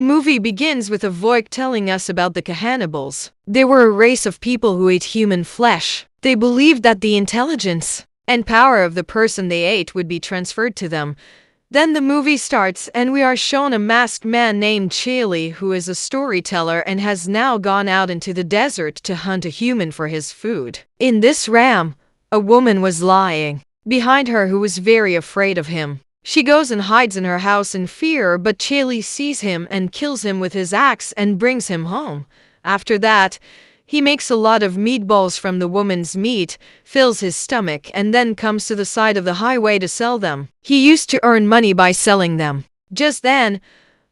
Movie begins with a voice telling us about the cannibals. They were a race of people who ate human flesh. They believed that the intelligence and power of the person they ate would be transferred to them. Then the movie starts and we are shown a masked man named Charlie who is a storyteller and has now gone out into the desert to hunt a human for his food. In this ram, a woman was lying behind her who was very afraid of him. She goes and hides in her house in fear, but Charlie sees him and kills him with his axe and brings him home. After that, he makes a lot of meatballs from the woman's meat, fills his stomach, and then comes to the side of the highway to sell them. He used to earn money by selling them. Just then,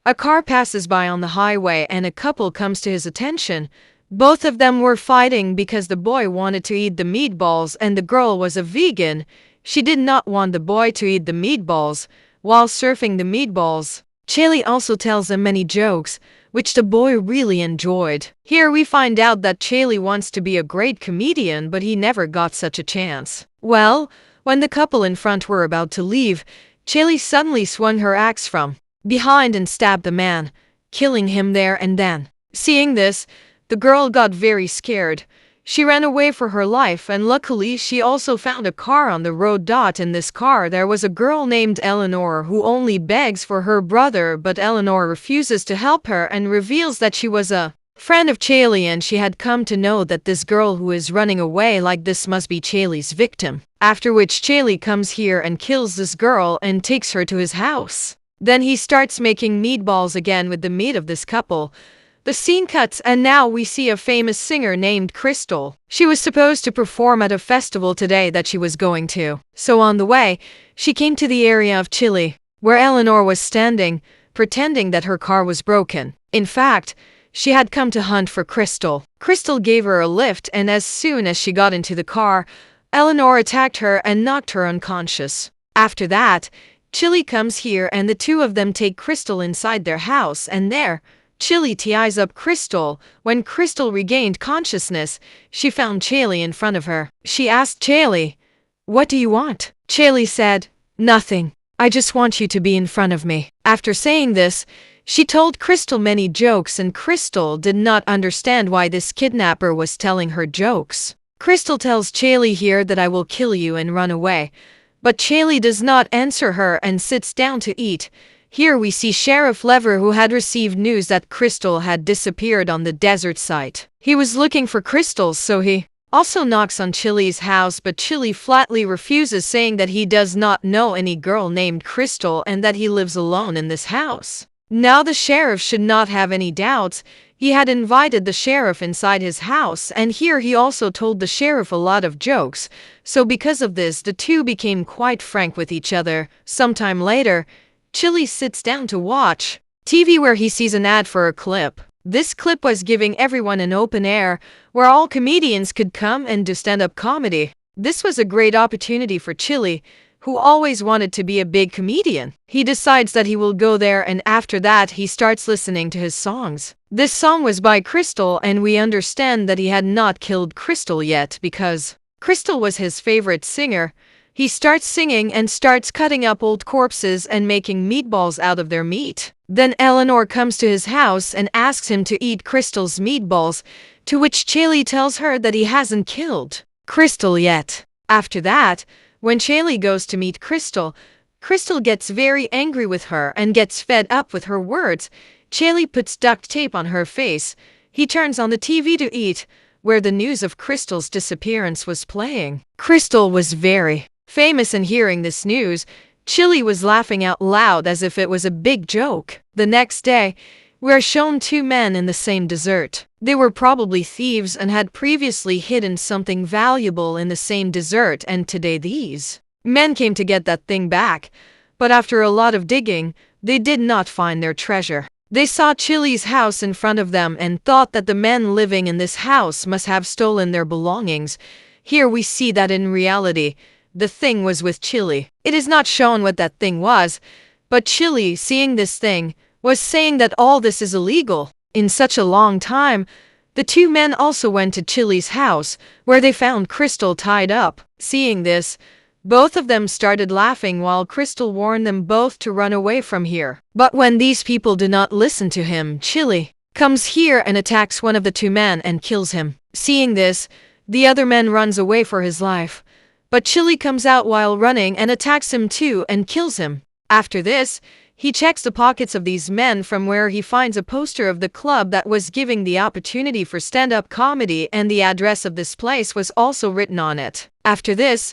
a car passes by on the highway and a couple comes to his attention. Both of them were fighting because the boy wanted to eat the meatballs and the girl was a vegan. She did not want the boy to eat the meatballs. While surfing the meatballs, Charlie also tells them many jokes, which the boy really enjoyed. Here we find out that Charlie wants to be a great comedian, but he never got such a chance. Well, when the couple in front were about to leave, Charlie suddenly swung her axe from behind and stabbed the man, killing him there and then. Seeing this, the girl got very scared. She ran away for her life, and luckily she also found a car on the road. In this car there was a girl named Eleanor who only begs for her brother, but Eleanor refuses to help her and reveals that she was a friend of Charlie and she had come to know that this girl who is running away like this must be Charlie's victim. After which Charlie comes here and kills this girl and takes her to his house. Then he starts making meatballs again with the meat of this couple. The scene cuts and now we see a famous singer named Crystal. She was supposed to perform at a festival today that she was going to. So on the way, she came to the area of Chile, where Eleanor was standing, pretending that her car was broken. In fact, she had come to hunt for Crystal. Crystal gave her a lift and as soon as she got into the car, Eleanor attacked her and knocked her unconscious. After that, Chile comes here and the two of them take Crystal inside their house and there, Chile ties up Crystal. When Crystal regained consciousness, she found Charlie in front of her. She asked Charlie, "What do you want?" Charlie said, "Nothing. I just want you to be in front of me." After saying this, she told Crystal many jokes and Crystal did not understand why this kidnapper was telling her jokes. Crystal tells Charlie here that I will kill you and run away. But Charlie does not answer her and sits down to eat. Here we see Sheriff Lever who had received news that Crystal had disappeared on the desert site. He was looking for Crystal, so he also knocks on Chili's house, but Chili flatly refuses, saying that he does not know any girl named Crystal and that he lives alone in this house. Now the sheriff should not have any doubts. He had invited the sheriff inside his house, and here he also told the sheriff a lot of jokes. So because of this, the two became quite frank with each other. Sometime later, Chili sits down to watch TV where he sees an ad for a clip. This clip was giving everyone an open air where all comedians could come and do stand-up comedy. This was a great opportunity for Chili, who always wanted to be a big comedian. He decides that he will go there and after that he starts listening to his songs. This song was by Crystal and we understand that he had not killed Crystal yet because Crystal was his favorite singer. He starts singing and starts cutting up old corpses and making meatballs out of their meat. Then Eleanor comes to his house and asks him to eat Crystal's meatballs, to which Charlie tells her that he hasn't killed Crystal yet. After that, when Charlie goes to meet Crystal, Crystal gets very angry with her and gets fed up with her words. Charlie puts duct tape on her face. He turns on the TV to eat, where the news of Crystal's disappearance was playing. Crystal was very famous, and hearing this news, Chili was laughing out loud as if it was a big joke. The next day, we are shown two men in the same desert. They were probably thieves and had previously hidden something valuable in the same desert, and today these men came to get that thing back. But after a lot of digging, they did not find their treasure. They saw Chili's house in front of them and thought that the men living in this house must have stolen their belongings. Here we see that in reality, the thing was with Chili. It is not shown what that thing was, but Chili, seeing this thing, was saying that all this is illegal. In such a long time, the two men also went to Chili's house, where they found Crystal tied up. Seeing this, Both of them started laughing while Crystal warned them both to run away from here. But when these people do not listen to him, Chili comes here and attacks one of the two men and kills him. Seeing this, the other man runs away for his life. But Chili comes out while running and attacks him too and kills him. After this, he checks the pockets of these men from where he finds a poster of the club that was giving the opportunity for stand-up comedy, and the address of this place was also written on it. After this,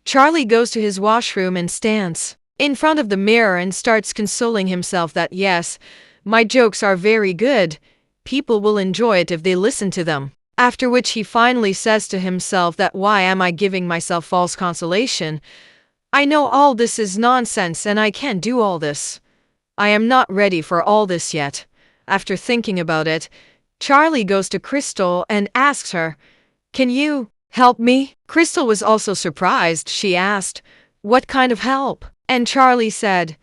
Charlie goes to his washroom and stands in front of the mirror and starts consoling himself that yes, my jokes are very good. People will enjoy it if they listen to them. After which he finally says to himself that why am I giving myself false consolation? I know all this is nonsense and I can't do all this. I am not ready for all this yet. After thinking about it, Charlie goes to Crystal and asks her, "Can you help me?" Crystal was also surprised. She asked, "What kind of help?" And Charlie said,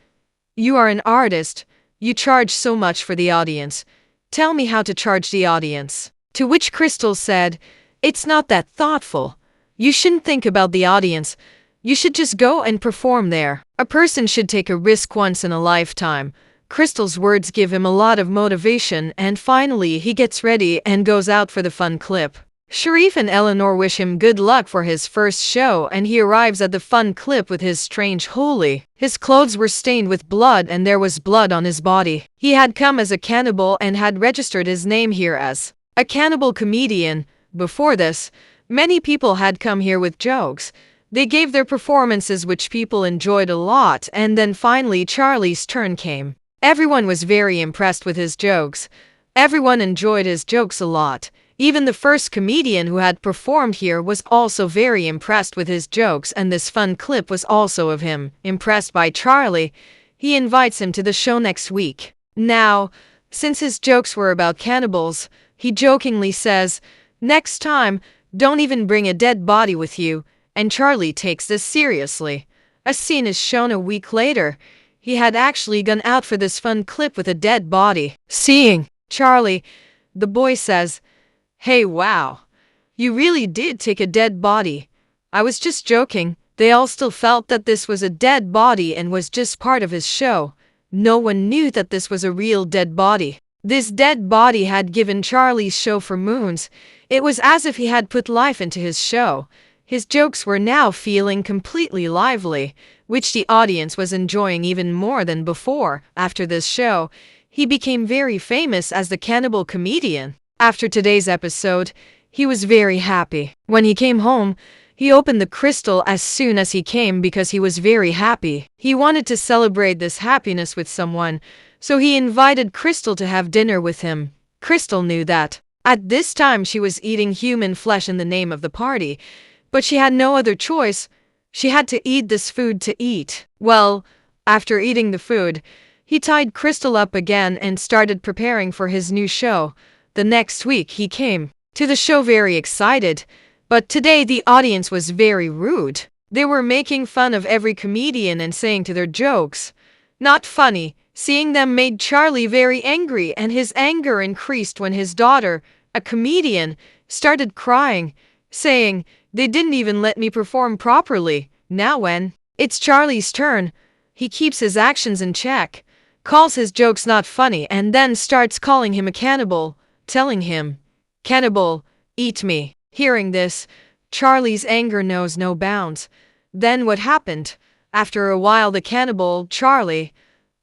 "You are an artist. You charge so much for the audience. Tell me how to charge the audience." To which Crystal said, "It's not that thoughtful. You shouldn't think about the audience. You should just go and perform there. A person should take a risk once in a lifetime." Crystal's words give him a lot of motivation, and finally he gets ready and goes out for the fun clip. Sharif and Eleanor wish him good luck for his first show, and he arrives at the fun clip with his strange holy. His clothes were stained with blood and there was blood on his body. He had come as a cannibal and had registered his name here as a cannibal comedian. Before this, many people had come here with jokes. They gave their performances which people enjoyed a lot, and then finally Charlie's turn came. Everyone was very impressed with his jokes. Everyone enjoyed his jokes a lot. Even the first comedian who had performed here was also very impressed with his jokes, and this fun clip was also of him. Impressed by Charlie, he invites him to the show next week. Now, since his jokes were about cannibals, he jokingly says, "Next time, don't even bring a dead body with you." And Charlie takes this seriously. A scene is shown a week later. He had actually gone out for this fun clip with a dead body. Seeing Charlie, the boy says, "Hey, wow. You really did take a dead body. I was just joking." They all still felt that this was a dead body and was just part of his show. No one knew that this was a real dead body. This dead body had given Charlie's show for moons. It was as if he had put life into his show. His jokes were now feeling completely lively, which the audience was enjoying even more than before. After this show, he became very famous as the cannibal comedian. After today's episode, he was very happy. When he came home, he opened the crystal as soon as he came because he was very happy. He wanted to celebrate this happiness with someone, so he invited Crystal to have dinner with him. Crystal knew that at this time she was eating human flesh in the name of the party, but she had no other choice. She had to eat this food to eat. Well, after eating the food, he tied Crystal up again and started preparing for his new show. The next week he came to the show very excited, but today the audience was very rude. They were making fun of every comedian and saying to their jokes, "Not funny." Seeing them made Charlie very angry, and his anger increased when his daughter, a comedian, started crying, saying, "They didn't even let me perform properly." Now when it's Charlie's turn, he keeps his actions in check, calls his jokes not funny, and then starts calling him a cannibal, telling him, "Cannibal, eat me." Hearing this, Charlie's anger knows no bounds. Then what happened? After a while the cannibal, Charlie,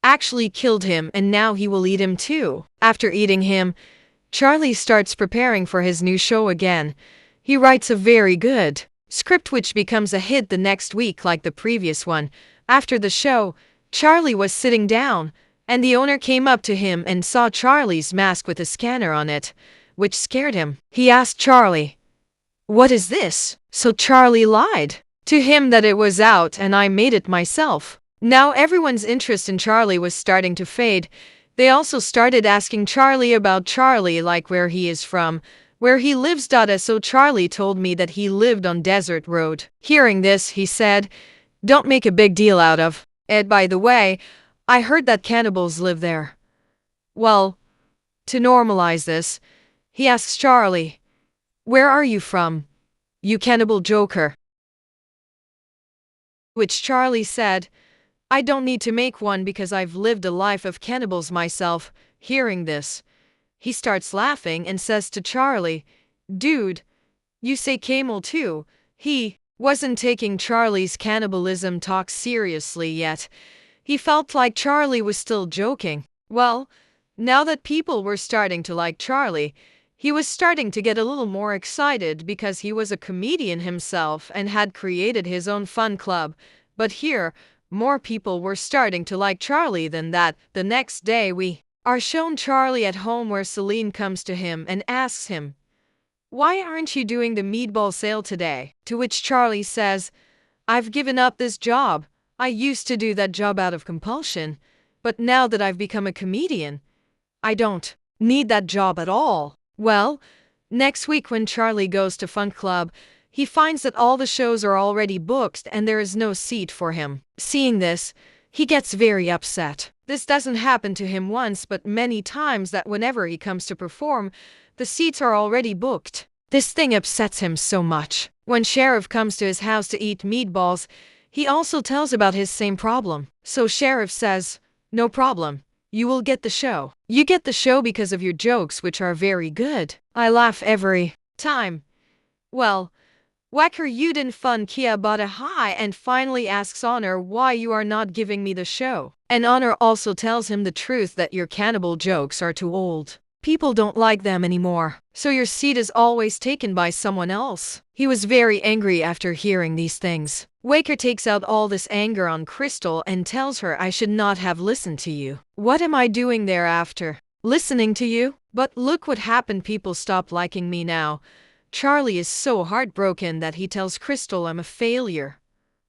actually killed him, and now he will eat him too. After eating him, Charlie starts preparing for his new show again. He writes a very good script which becomes a hit the next week like the previous one. After the show, Charlie was sitting down, and the owner came up to him and saw Charlie's mask with a scanner on it, which scared him. He asked Charlie, "What is this?" So Charlie lied to him that it was out and I made it myself. Now everyone's interest in Charlie was starting to fade. They also started asking Charlie about Charlie, like where he is from, where he lives. So Charlie told me that he lived on Desert Road. Hearing this, he said, "Don't make a big deal out of it. By the way, I heard that cannibals live there." Well, to normalize this, he asks Charlie, "Where are you from, you cannibal joker?" which Charlie said, I don't need to make one because I've lived a life of cannibals myself. Hearing this, he starts laughing and says to Charlie, Dude, you say camel too. He wasn't taking Charlie's cannibalism talk seriously yet. He felt like Charlie was still joking. Well, now that people were starting to like Charlie, he was starting to get a little more excited because he was a comedian himself and had created his own fun club. But here, more people were starting to like Charlie than that. The next day we are shown Charlie at home where Celine comes to him and asks him, Why aren't you doing the meatball sale today? To which Charlie says, I've given up this job. I used to do that job out of compulsion, but now that I've become a comedian, I don't need that job at all. Well, next week when Charlie goes to Fun Club, he finds that all the shows are already booked and there is no seat for him. Seeing this, he gets very upset. This doesn't happen to him once but many times that whenever he comes to perform, the seats are already booked. This thing upsets him so much. When Sheriff comes to his house to eat meatballs, he also tells about his same problem. So Sheriff says, No problem. You will get the show. You get the show because of your jokes, which are very good. I laugh every time. Well, Wacker Yudin Fun Kia Bada Hi and finally asks Honor why you are not giving me the show. And Honor also tells him the truth that your cannibal jokes are too old. People don't like them anymore, so your seat is always taken by someone else. He was very angry after hearing these things. Waker takes out all this anger on Crystal and tells her I should not have listened to you. What am I doing thereafter? Listening to you? But look what happened, people stop liking me now. Charlie is so heartbroken that he tells Crystal I'm a failure.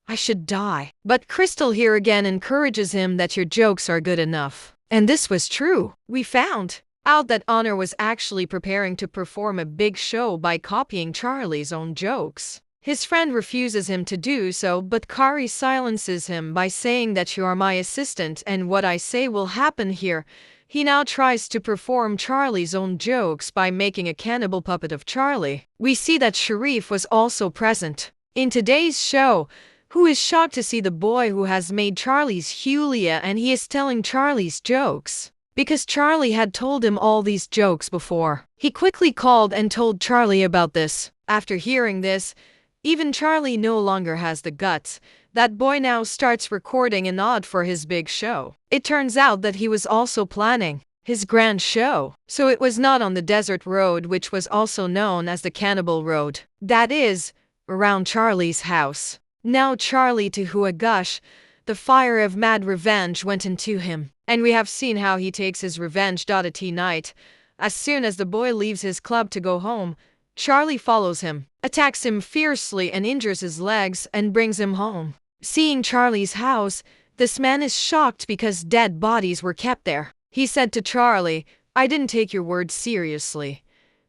I should die. But Crystal here again encourages him that your jokes are good enough. And this was true. We found out that Honor was actually preparing to perform a big show by copying Charlie's own jokes. His friend refuses him to do so, but Kari silences him by saying that you are my assistant and what I say will happen here. He now tries to perform Charlie's own jokes by making a cannibal puppet of Charlie. We see that Sharif was also present in today's show, who is shocked to see the boy who has made Charlie's Julia, and he is telling Charlie's jokes because Charlie had told him all these jokes before. He quickly called and told Charlie about this. After hearing this, even Charlie no longer has the guts. That boy now starts recording an ad for his big show. It turns out that he was also planning his grand show. So it was not on the desert road, which was also known as the Cannibal Road. That is, around Charlie's house. Now Charlie to who a gush, the fire of mad revenge went into him. And we have seen how he takes his revenge at night. As soon as the boy leaves his club to go home, Charlie follows him, attacks him fiercely and injures his legs and brings him home. Seeing Charlie's house, this man is shocked because dead bodies were kept there. He said to Charlie, I didn't take your words seriously,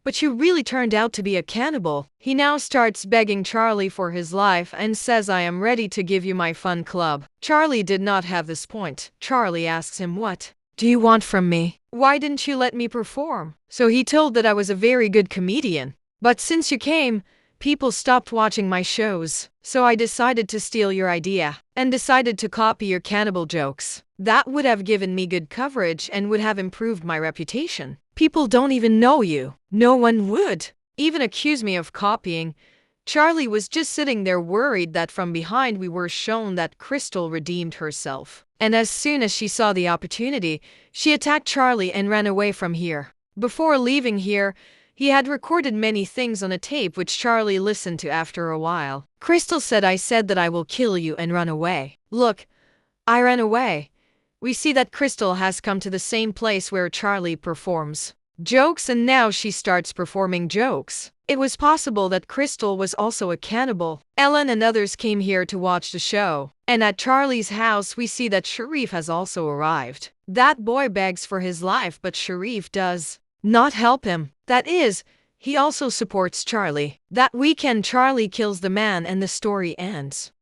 but you really turned out to be a cannibal. He now starts begging Charlie for his life and says I am ready to give you my fun club. Charlie did not have this point. Charlie asks him, What do you want from me? Why didn't you let me perform? So he told that I was a very good comedian. But since you came, people stopped watching my shows. So I decided to steal your idea and decided to copy your cannibal jokes. That would have given me good coverage and would have improved my reputation. People don't even know you. No one would even accuse me of copying. Charlie was just sitting there worried that from behind we were shown that Crystal redeemed herself. And as soon as she saw the opportunity, she attacked Charlie and ran away from here. Before leaving here, he had recorded many things on a tape which Charlie listened to after a while. Crystal said I said that I will kill you and run away. Look, I ran away. We see that Crystal has come to the same place where Charlie performs jokes and now she starts performing jokes. It was possible that Crystal was also a cannibal. Ellen and others came here to watch the show. And at Charlie's house we see that Sharif has also arrived. That boy begs for his life but Sharif does not help him. That is, he also supports Charlie. That weekend Charlie kills the man and the story ends.